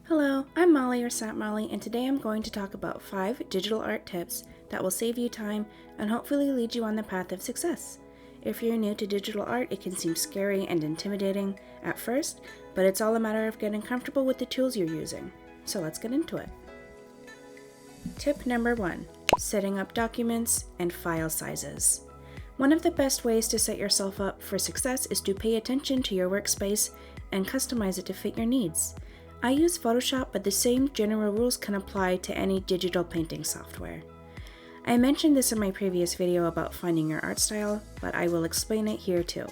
Hello, I'm Molly or Sat Molly, and today I'm going to talk about 5 digital art tips that will save you time and hopefully lead you on the path of success. If you're new to digital art, it can seem scary and intimidating at first, but it's all a matter of getting comfortable with the tools you're using. So let's get into it. Tip number 1, setting up documents and file sizes. One of the best ways to set yourself up for success is to pay attention to your workspace and customize it to fit your needs. I use Photoshop, but the same general rules can apply to any digital painting software. I mentioned this in my previous video about finding your art style, but I will explain it here too.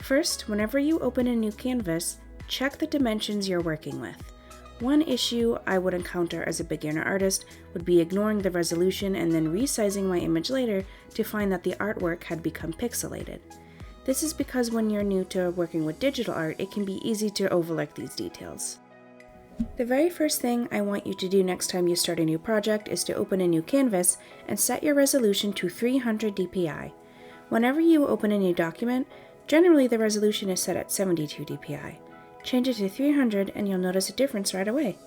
First, whenever you open a new canvas, check the dimensions you're working with. One issue I would encounter as a beginner artist would be ignoring the resolution and then resizing my image later to find that the artwork had become pixelated. This is because when you're new to working with digital art, it can be easy to overlook these details. The very first thing I want you to do next time you start a new project is to open a new canvas and set your resolution to 300 dpi. Whenever you open a new document, generally the resolution is set at 72 dpi. Change it to 300 and you'll notice a difference right away.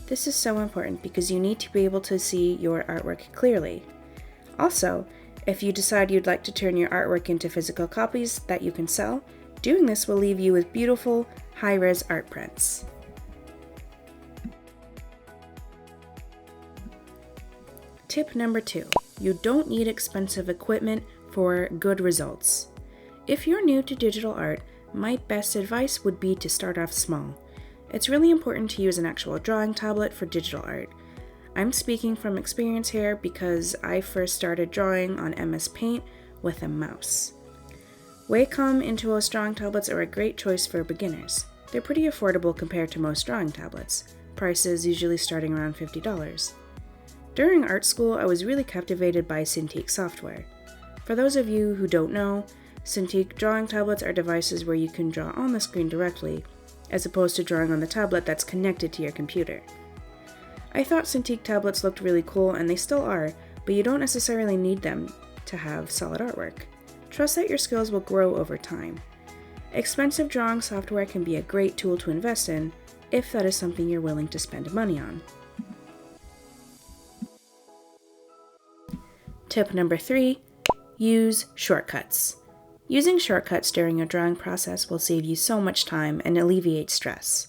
This is so important because you need to be able to see your artwork clearly. Also, if you decide you'd like to turn your artwork into physical copies that you can sell, doing this will leave you with beautiful, high-res art prints. Tip number 2, you don't need expensive equipment for good results. If you're new to digital art, my best advice would be to start off small. It's really important to use an actual drawing tablet for digital art. I'm speaking from experience here because I first started drawing on MS Paint with a mouse. Wacom Intuos drawing tablets are a great choice for beginners. They're pretty affordable compared to most drawing tablets, prices usually starting around $50. During art school, I was really captivated by Cintiq software. For those of you who don't know, Cintiq drawing tablets are devices where you can draw on the screen directly, as opposed to drawing on the tablet that's connected to your computer. I thought Cintiq tablets looked really cool, and they still are, but you don't necessarily need them to have solid artwork. Trust that your skills will grow over time. Expensive drawing software can be a great tool to invest in, if that is something you're willing to spend money on. Tip number 3, use shortcuts. Using shortcuts during your drawing process will save you so much time and alleviate stress.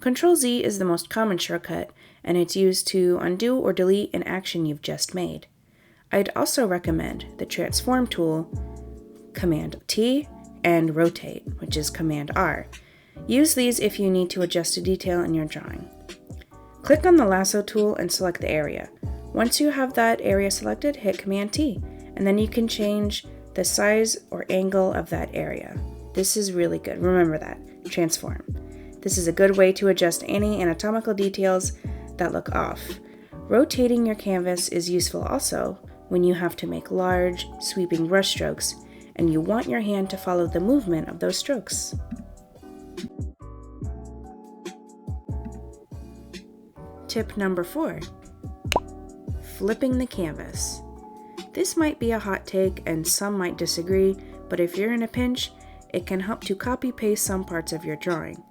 Ctrl-Z is the most common shortcut, and it's used to undo or delete an action you've just made. I'd also recommend the Transform tool, Command-T, and Rotate, which is Command-R. Use these if you need to adjust a detail in your drawing. Click on the Lasso tool and select the area. Once you have that area selected, hit Command-T, and then you can change the size or angle of that area. This is really good. Remember that. Transform. This is a good way to adjust any anatomical details that look off. Rotating your canvas is useful also when you have to make large, sweeping brush strokes, and you want your hand to follow the movement of those strokes. Tip number 4. Flipping the canvas. This might be a hot take and some might disagree, but if you're in a pinch, it can help to copy-paste some parts of your drawing.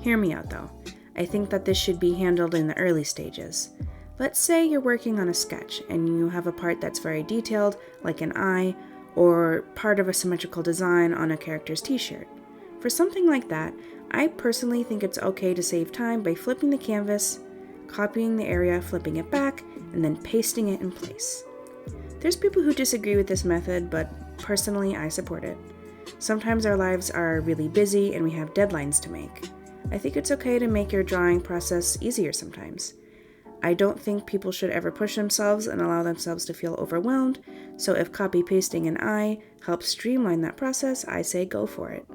Hear me out though. I think that this should be handled in the early stages. Let's say you're working on a sketch and you have a part that's very detailed, like an eye, or part of a symmetrical design on a character's t-shirt. For something like that, I personally think it's okay to save time by flipping the canvas, copying the area, flipping it back, and then pasting it in place. There's people who disagree with this method, but personally I support it. Sometimes our lives are really busy and we have deadlines to make. I think it's okay to make your drawing process easier sometimes. I don't think people should ever push themselves and allow themselves to feel overwhelmed, so if copy-pasting an eye helps streamline that process, I say go for it.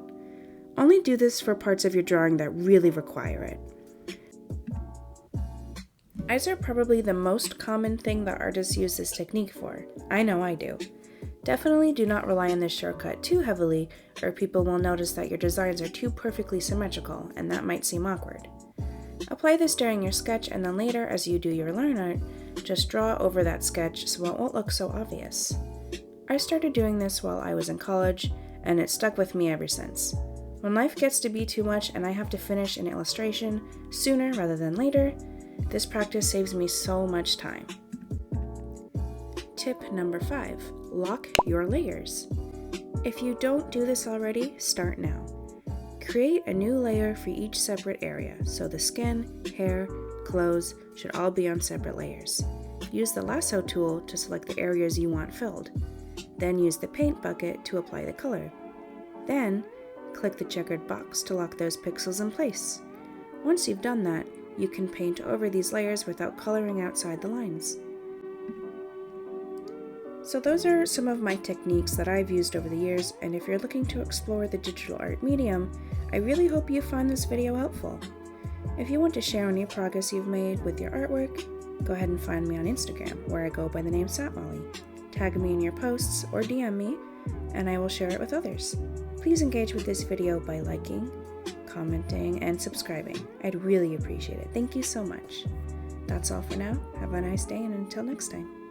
Only do this for parts of your drawing that really require it. Eyes are probably the most common thing that artists use this technique for. I know I do. Definitely do not rely on this shortcut too heavily, or people will notice that your designs are too perfectly symmetrical, and that might seem awkward. Apply this during your sketch, and then later, as you do your line art, just draw over that sketch so it won't look so obvious. I started doing this while I was in college, and it stuck with me ever since. When life gets to be too much and I have to finish an illustration sooner rather than later, this practice saves me so much time. Tip number 5, lock your layers. If you don't do this already, start now. Create a new layer for each separate area, so the skin, hair, clothes should all be on separate layers. Use the lasso tool to select the areas you want filled. Then use the paint bucket to apply the color. Then, click the checkered box to lock those pixels in place. Once you've done that, you can paint over these layers without coloring outside the lines. So those are some of my techniques that I've used over the years, and if you're looking to explore the digital art medium, I really hope you find this video helpful. If you want to share any progress you've made with your artwork, go ahead and find me on Instagram, where I go by the name Satmolly. Tag me in your posts or DM me, and I will share it with others. Please engage with this video by liking, commenting, and subscribing. I'd really appreciate it. Thank you so much. That's all for now. Have a nice day, and until next time.